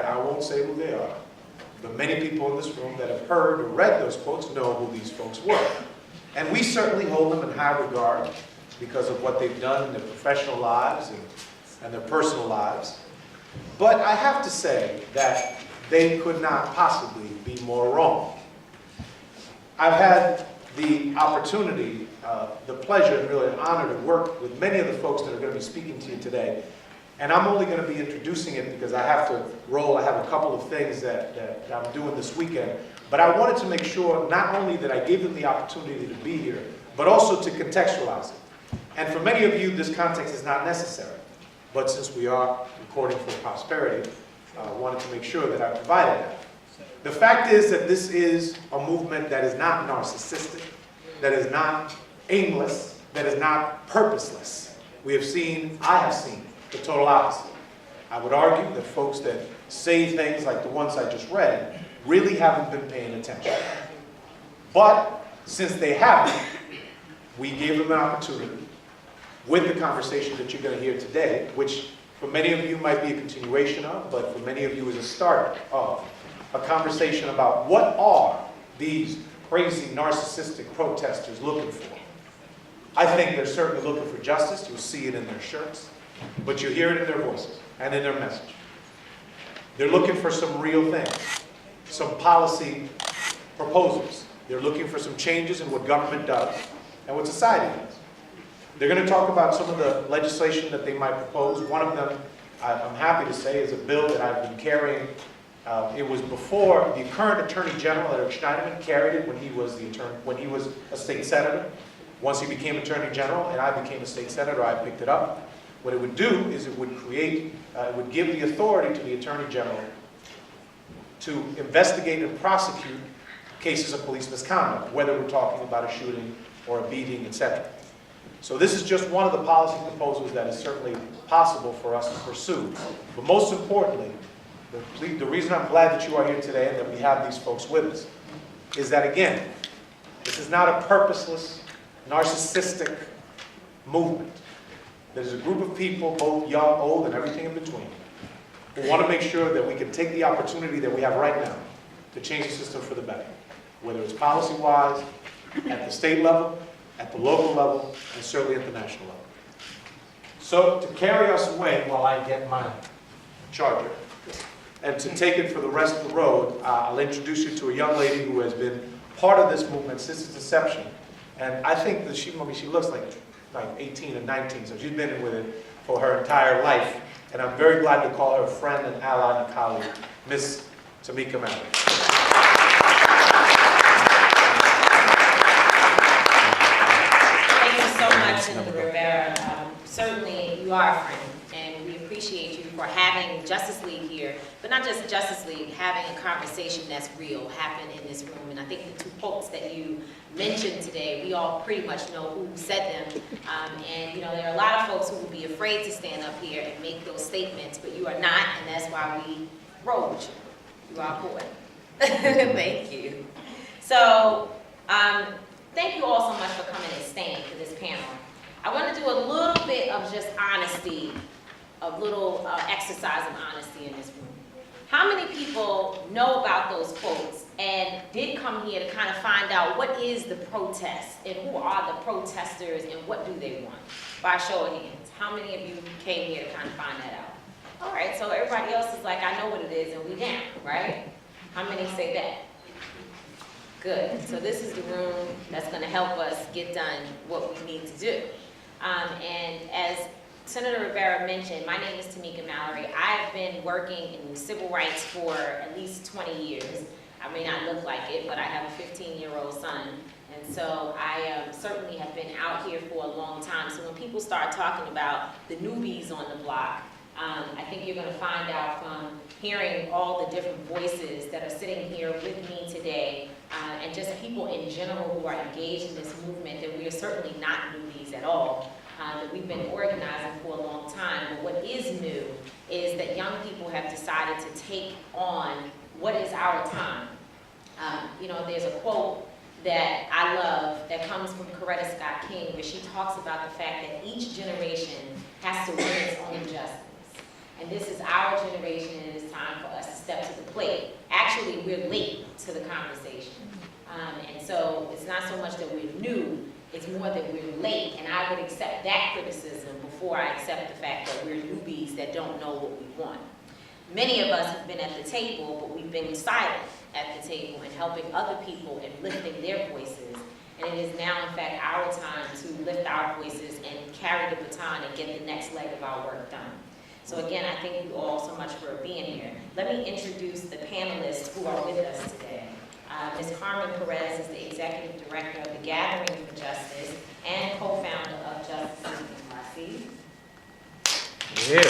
I won't say who they are, but many people in this room that have heard or read those quotes know who these folks were. And we certainly hold them in high regard because of what they've done in their professional lives and their personal lives. But I have to say that they could not possibly be more wrong. I've had the opportunity, the pleasure and really an honor to work with many of the folks that are going to be speaking to you today. And I'm only going to be introducing it because I have to roll. I have a couple of things that I'm doing this weekend. But I wanted to make sure not only that I gave them the opportunity to be here, but also to contextualize it. And for many of you, this context is not necessary. But since we are recording for prosperity, I wanted to make sure that I provided that. The fact is that this is a movement that is not narcissistic, that is not aimless, that is not purposeless. I have seen the total opposite. I would argue that folks that say things like the ones I just read really haven't been paying attention. But since they haven't, we gave them an opportunity with the conversation that you're going to hear today, which for many of you might be a continuation of, but for many of you is a start of a conversation about what are these crazy narcissistic protesters looking for. I think they're certainly looking for justice. You'll see it in their shirts, but you'll hear it in their voices and in their message. They're looking for some real things, some policy proposals. They're looking for some changes in what government does and what society does. They're going to talk about some of the legislation that they might propose. One of them, I'm happy to say, is a bill that I've been carrying. It was before the current Attorney General, Eric Schneiderman, carried it when he was a state senator. Once he became Attorney General and I became a state senator, I picked it up. What it would do is it would give the authority to the Attorney General to investigate and prosecute cases of police misconduct, whether we're talking about a shooting or a beating, etc. So this is just one of the policy proposals that is certainly possible for us to pursue. But most importantly, the reason I'm glad that you are here today and that we have these folks with us is that, again, this is not a purposeless, narcissistic movement. There's a group of people, both young, old, and everything in between, who want to make sure that we can take the opportunity that we have right now to change the system for the better, whether it's policy-wise, at the state level, at the local level, and certainly at the national level. So to carry us away while I get my charger, and to take it for the rest of the road, I'll introduce you to a young lady who has been part of this movement since its inception. And I think that she looks like 18 or 19, so she's been with it for her entire life. And I'm very glad to call her a friend and ally and colleague, Miss Tamika Mallory. Thank you so much, Senator Rivera. Certainly, you are a friend, and we appreciate you for having Justice League here, but not just Justice League, having a conversation that's real happen in this room. And I think the two quotes that you mentioned today, we all pretty much know who said them. And there are a lot of folks who will be afraid to stand up here and make those statements, but you are not, and that's why we roll with you. You are a poet. Thank you. So, thank you all so much for coming and staying for this panel. I want to do a little bit of just honesty, a little exercise of honesty in this room. How many people know about those quotes and did come here to kind of find out what is the protest and who are the protesters and what do they want? By a show of hands, how many of you came here to kind of find that out? All right, so everybody else is like, I know what it is and we down, right? How many say that? Good, so this is the room that's gonna help us get done what we need to do. And as Senator Rivera mentioned, my name is Tamika Mallory. I've been working in civil rights for at least 20 years. I may not look like it, but I have a 15-year-old son. And so I certainly have been out here for a long time. So when people start talking about the newbies on the block, I think you're going to find out from hearing all the different voices that are sitting here with me today, and just people in general who are engaged in this movement, that we are certainly not newbies at all. That we've been organizing for a long time. But what is new is that young people have decided to take on what is our time. There's a quote that I love that comes from Coretta Scott King, where she talks about the fact that each generation has to win its own justice. And this is our generation, and it is time for us plate. Actually, we're late to the conversation. And so it's not so much that we're new, it's more that we're late, and I would accept that criticism before I accept the fact that we're newbies that don't know what we want. Many of us have been at the table, but we've been silent at the table and helping other people and lifting their voices. And it is now, in fact, our time to lift our voices and carry the baton and get the next leg of our work done. So again, I thank you all so much for being here. Let me introduce the panelists who are with us today. Ms. Carmen Perez is the Executive Director of the Gathering for Justice and co-founder of Justice NYC. Yeah.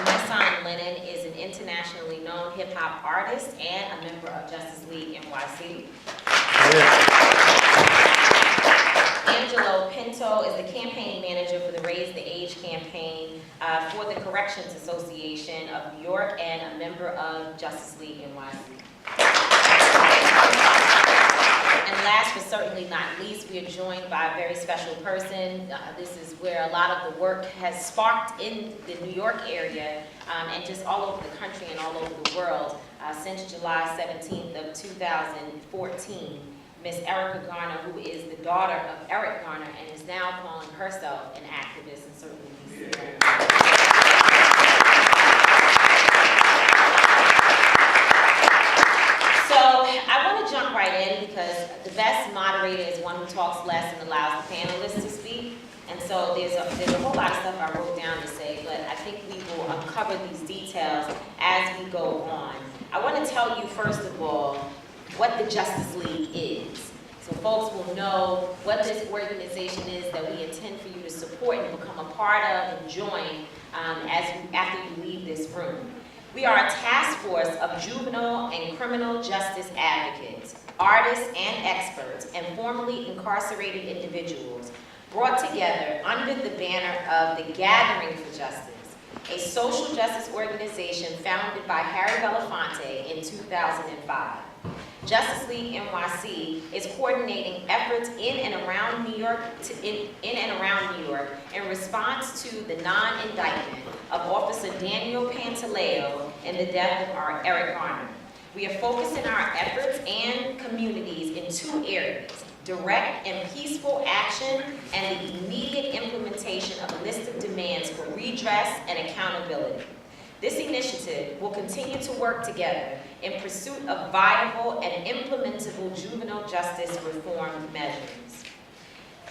Messan Lennon is an internationally known hip-hop artist and a member of Justice League NYC. Angelo Pinto is the campaign manager for the Raise the Age campaign for the Corrections Association of New York and a member of Justice League NYC. And last but certainly not least, we are joined by a very special person. This is where a lot of the work has sparked in the New York area and just all over the country and all over the world since July 17th of 2014. Miss Erica Garner, who is the daughter of Eric Garner and is now calling herself an activist and certainly So I want to jump right in because the best moderator is one who talks less and allows the panelists to speak. And so there's a whole lot of stuff I wrote down to say, but I think we will uncover these details as we go on. I want to tell you, first of all, what the Justice League is. So folks will know what this organization is that we intend for you to support and become a part of and join after you leave this room. We are a task force of juvenile and criminal justice advocates, artists and experts, and formerly incarcerated individuals brought together under the banner of the Gathering for Justice, a social justice organization founded by Harry Belafonte in 2005. Justice League NYC is coordinating efforts in and around New York in response to the non-indictment of Officer Daniel Pantaleo and the death of our Eric Garner. We are focusing our efforts and communities in two areas: direct and peaceful action and the immediate implementation of a list of demands for redress and accountability. This initiative will continue to work together in pursuit of viable and implementable juvenile justice reform measures.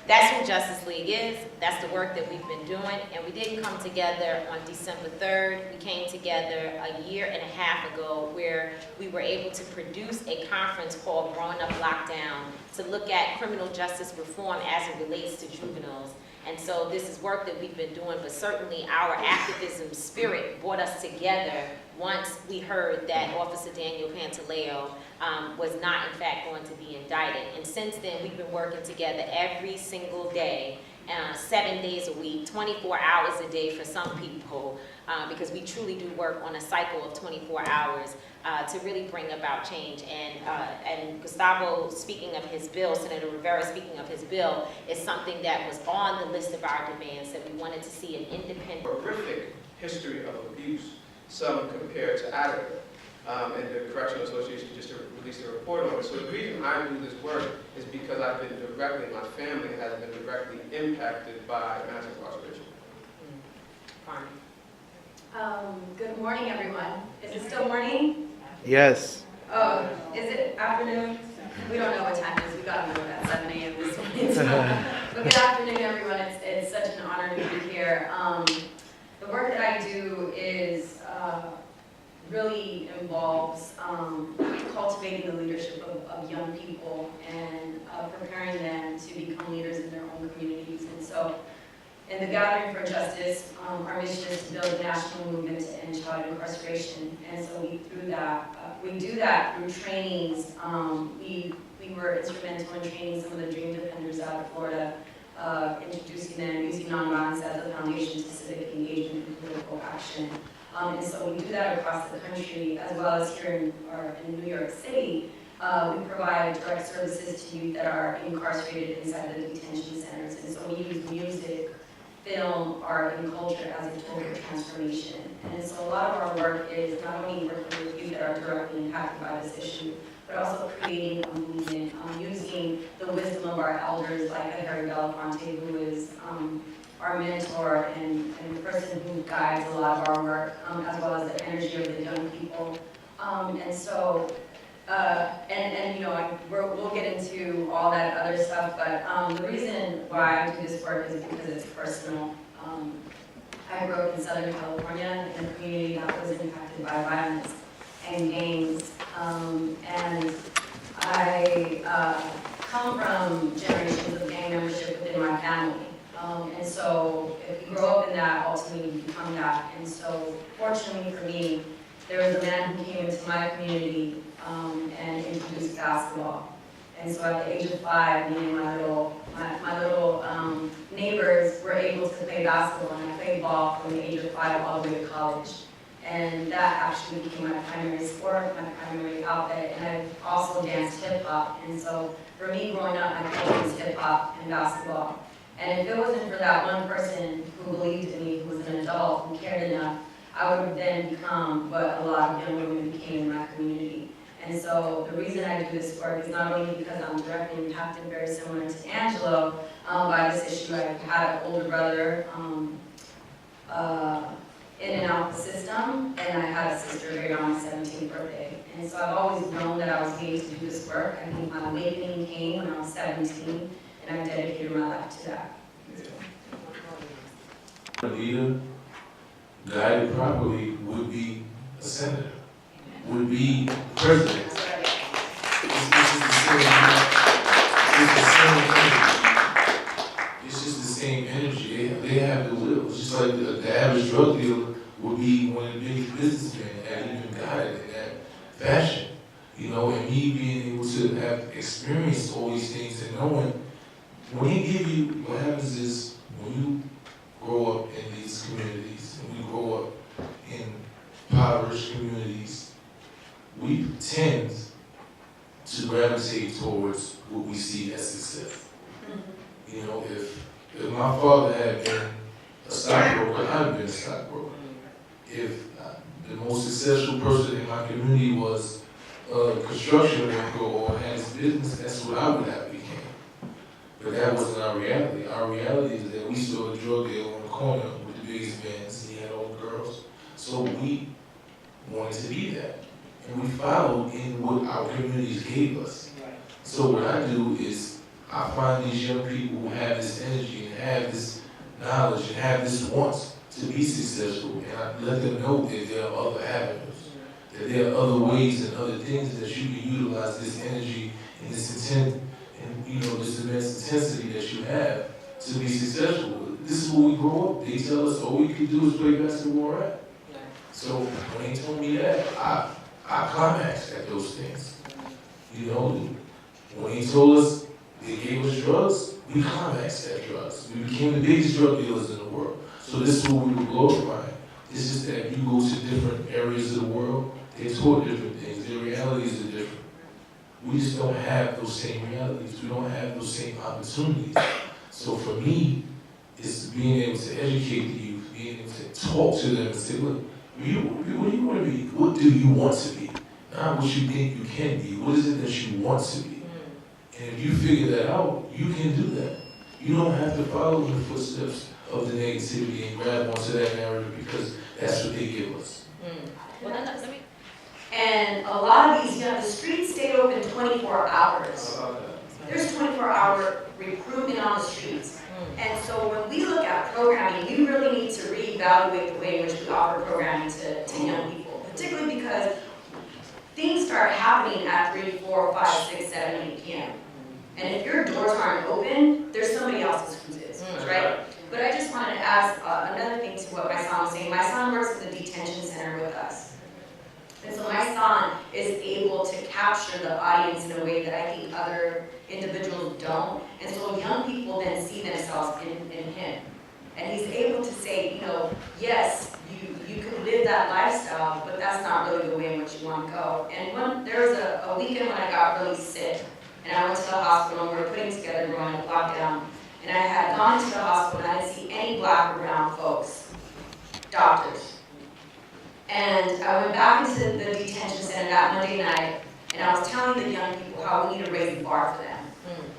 That's what Justice League is. That's the work that we've been doing. And we didn't come together on December 3rd. We came together a year and a half ago where we were able to produce a conference called Growing Up Lockdown to look at criminal justice reform as it relates to juveniles. And so this is work that we've been doing, but certainly our activism spirit brought us together once we heard that Officer Daniel Pantaleo was not in fact going to be indicted. And since then, we've been working together every single day, 7 days a week, 24 hours a day for some people, because we truly do work on a cycle of 24 hours to really bring about change. And Gustavo, speaking of his bill, Senator Rivera speaking of his bill, is something that was on the list of our demands, that we wanted to see an independent... Horrific history of abuse, some compared to adequate. And the Correctional Association just released a report on it. So the reason I do this work is because I've been directly, my family has been directly impacted by mass incarceration. Good morning, everyone. Is it still morning? Yes. Oh, is it afternoon? We don't know what time it is. We got to know that 7 a.m. this morning. But good afternoon, everyone. It's such an honor to be here. The work that I do is really involves cultivating the leadership of young people and preparing them to become leaders in their own communities. And so, in the Gathering for Justice, our mission is to build a national movement to end child incarceration. And so we do that through trainings. We were instrumental in training some of the dream defenders out of Florida, introducing them, using nonviolence as a foundation to civic engagement and political action. And so we do that across the country, as well as here in New York City. We provide direct services to youth that are incarcerated inside the detention centers. And so we use music film, art, and culture as a tool for transformation. And so a lot of our work is not only working with youth that are directly impacted by this issue, but also creating a movement, using the wisdom of our elders like Harry Belafonte, who is our mentor and the person who guides a lot of our work, as well as the energy of the young people. We'll get into all that other stuff, but the reason why I do this work is because it's personal. I grew up in Southern California in a community that was impacted by violence and gangs, and I come from generations of gang membership within my family. And so if you grow up in that, ultimately you become that. And so fortunately for me, there was a man who came into my community and introduced basketball. And so at the age of 5, me and my little neighbors were able to play basketball, and I played ball from the age of 5 all the way to college. And that actually became my primary sport, my primary outlet, and I've also danced hip hop. And so for me growing up, my culture was hip hop and basketball. And if it wasn't for that one person who believed in me, who was an adult, who cared enough, I would have then become what a lot of young women became in my community. And so the reason I do this work is not only because I'm directly impacted, very similar to Angelo, by this issue. I had an older brother in and out of the system, and I had a sister right on my 17th birthday. And so I've always known that I was made to do this work. I think my awakening came when I was 17, and I dedicated my life to that. A leader, guided properly, would be a senator, would be the president. It's just the same energy. They have the will. It's just like the average drug dealer would be one of the biggest businessmen that even guided in that fashion. You know, and me being able to have experienced all these things and knowing, when he give you, what happens is, when you grow up in these communities, and we grow up in impoverished communities, we tend to gravitate towards what we see as success. You know, if my father had been a stockbroker, I'd have been a stockbroker. If the most successful person in my community was a construction worker or had his business, that's what I would have became. But that wasn't our reality. Our reality is that we saw a drug dealer on the corner with the biggest vans, and he had all the girls. So we wanted to be that. And we followed in what our communities gave us. So what I do is I find these young people who have this energy and have this knowledge and have this want to be successful, and I let them know that there are other avenues, that there are other ways and other things that you can utilize this energy and this intent and, you know, this immense intensity that you have to be successful. This is what we grow up. They tell us all we can do is play basketball, right? So when they told me that, I climaxed at those things. You know, when he told us they gave us drugs, we climaxed at drugs. We became the biggest drug dealers in the world. So this is what we were glorifying. It's just that you go to different areas of the world, they're taught different things. Their realities are different. We just don't have those same realities. We don't have those same opportunities. So for me, it's being able to educate the youth, being able to talk to them and say, look, what do you want to be? What do you want to be? Not what you think you can be. What is it that you want to be? And if you figure that out, you can do that. You don't have to follow in the footsteps of the negativity and grab onto that narrative because that's what they give us. Well, then, let me. And a lot of these, the streets stay open 24 hours. There's 24-hour recruitment on the streets. And so when we look at programming, we really need to reevaluate the way in which we offer programming to young people, particularly because things start happening at 3, 4, 5, 6, 7, 8 p.m. And if your doors aren't open, there's somebody else's whose is, right? But I just wanted to ask another thing to what my son was saying. My son works at the detention center with us. And so my son is able to capture the audience in a way that I think other individuals don't. And so young people then see themselves in him. And he's able to say, you know, yes, you could live that lifestyle, but that's not really the way in which you want to go. And there was a weekend when I got really sick, and I went to the hospital, and we were putting together growing up lockdown. And I had gone to the hospital, and I didn't see any black or brown folks, doctors. And I went back into the detention center that Monday night, and I was telling the young people how we need to raise the bar for them.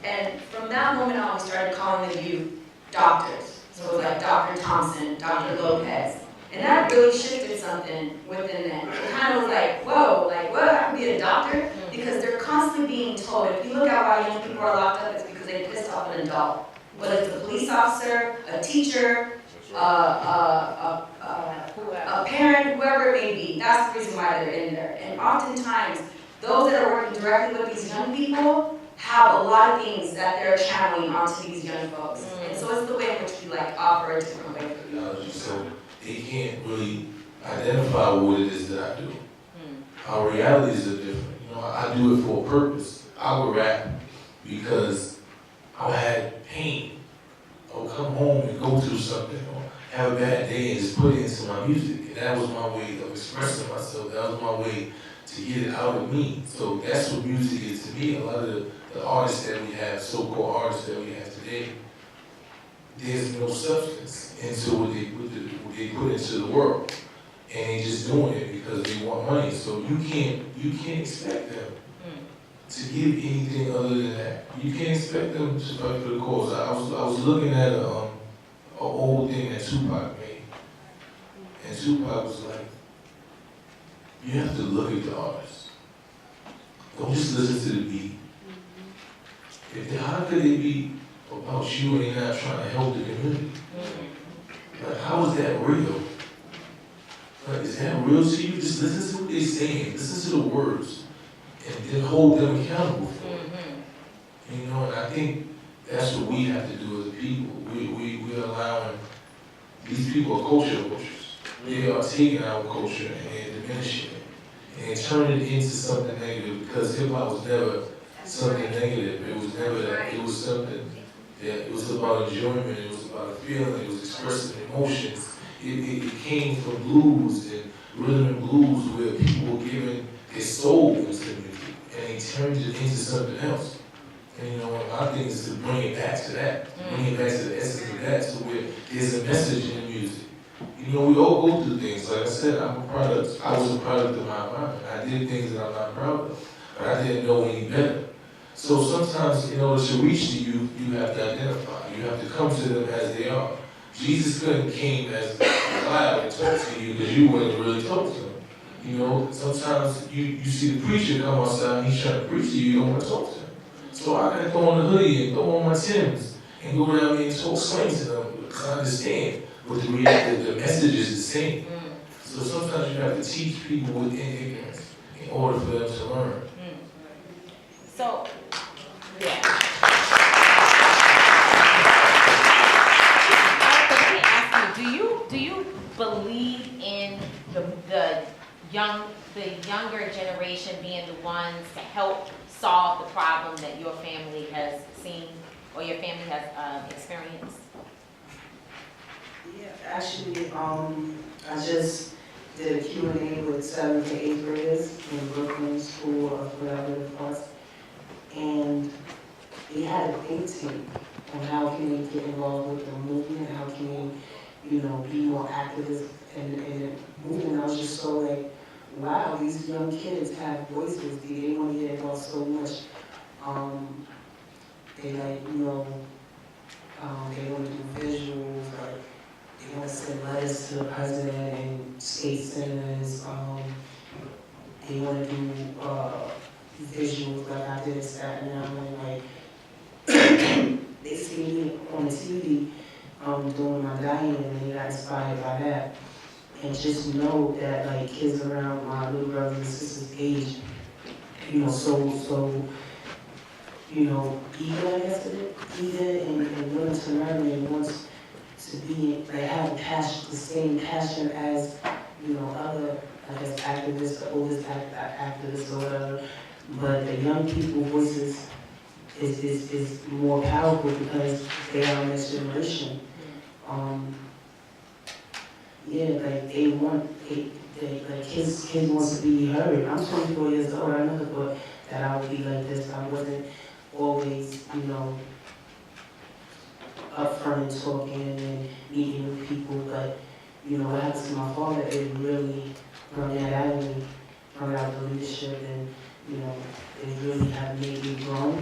And from that moment on, we started calling the youth doctors. So it was like Dr. Thompson, Dr. Lopez. And that really shifted something within them. It kind of was like, whoa, like what, I can be a doctor? Because they're constantly being told, if you look at why young people are locked up, it's because they pissed off an adult. Whether it's a police officer, a teacher, a parent, whoever it may be, that's the reason why they're in there. And oftentimes, those that are working directly with these young people have a lot of things that they're channeling onto these young folks. And so it's the way in which we like offer a different way for people. So they can't really identify what it is that I do. Our realities are different. You know, I do it for a purpose. I would rap because I had pain. I would come home and go through something or have a bad day and just put it into my music. And that was my way of expressing myself. That was my way to get it out of me. So that's what music is to me. A lot of the artists that we have, so-called artists that we have today, there's no substance into what they put into the world. And they just doing it because they want money. So you can't expect them to give anything other than that. You can't expect them to fight for the cause. I was looking at an old thing that Tupac made. And Tupac was like, you have to look at the artist. Don't just listen to the beat. How could it be about you and you're not trying to help the community? Like, how is that real? Like, is that real to you? Just listen to what they're saying. Listen to the words. And then hold them accountable for it. You know, and I think that's what we have to do as a people. We're allowing, these people are culture vultures. They are taking our culture and they're diminishing it. And they're turning it into something negative because hip-hop was never something negative. It was never that. It was something that it was about enjoyment. It was about a feeling. It was expressing emotions. It came from blues and rhythm and blues where people were giving their soul into the music and they turned it into something else. And you know, my thing is to bring it back to that, bring it back to the essence of that, so where there's a message in the music. You know, we all go through things. Like I said, I was a product of my environment. I did things that I'm not proud of, but I didn't know any better. So sometimes, in order to reach the youth, you have to identify. You have to come to them as they are. Jesus couldn't came as loud and talk to you because you wouldn't really talk to him. You know, sometimes you see the preacher come outside and he's trying to preach to you, you don't want to talk to him. So I gotta throw on the hoodie and throw on my Timbs and go down there and talk slang to them because I understand, but the message is the same. So sometimes you have to teach people within ignorance in order for them to learn. So, yeah. Do you believe in the younger generation being the ones to help solve the problem that your family has seen or your family has experienced? Yeah, actually, I just did a Q&A with 7th to 8th graders in Brooklyn School of Collaborative Arts, and they had a painting on how can they get involved with the movement, how can they, you know, be more activist in the movement. I was just so like, wow, these young kids have voices. They want to get involved so much. They like, you know, they want to do visuals, like they want to send letters to the president and state senators. They want to do visuals like I did in Staten Island. Like they see me on the TV doing my dining and they got inspired by that. And just know that like kids around my little brothers and sisters' age, you know, so you know, eager, I guess, eager and willing to learn and wants to be, like, have passion, the same passion as, you know, other, I guess, activists, the oldest activists or whatever. But the young people's voices is more powerful because they are in this generation. Yeah, like they want, like kids wants to be heard. I'm 24 years old. I never thought that I would be like this. I wasn't always, you know, upfront and talking and meeting new people, but, you know, what happened to my father, it really brought that out of me, brought out the leadership, and, you know, it really have made me grow.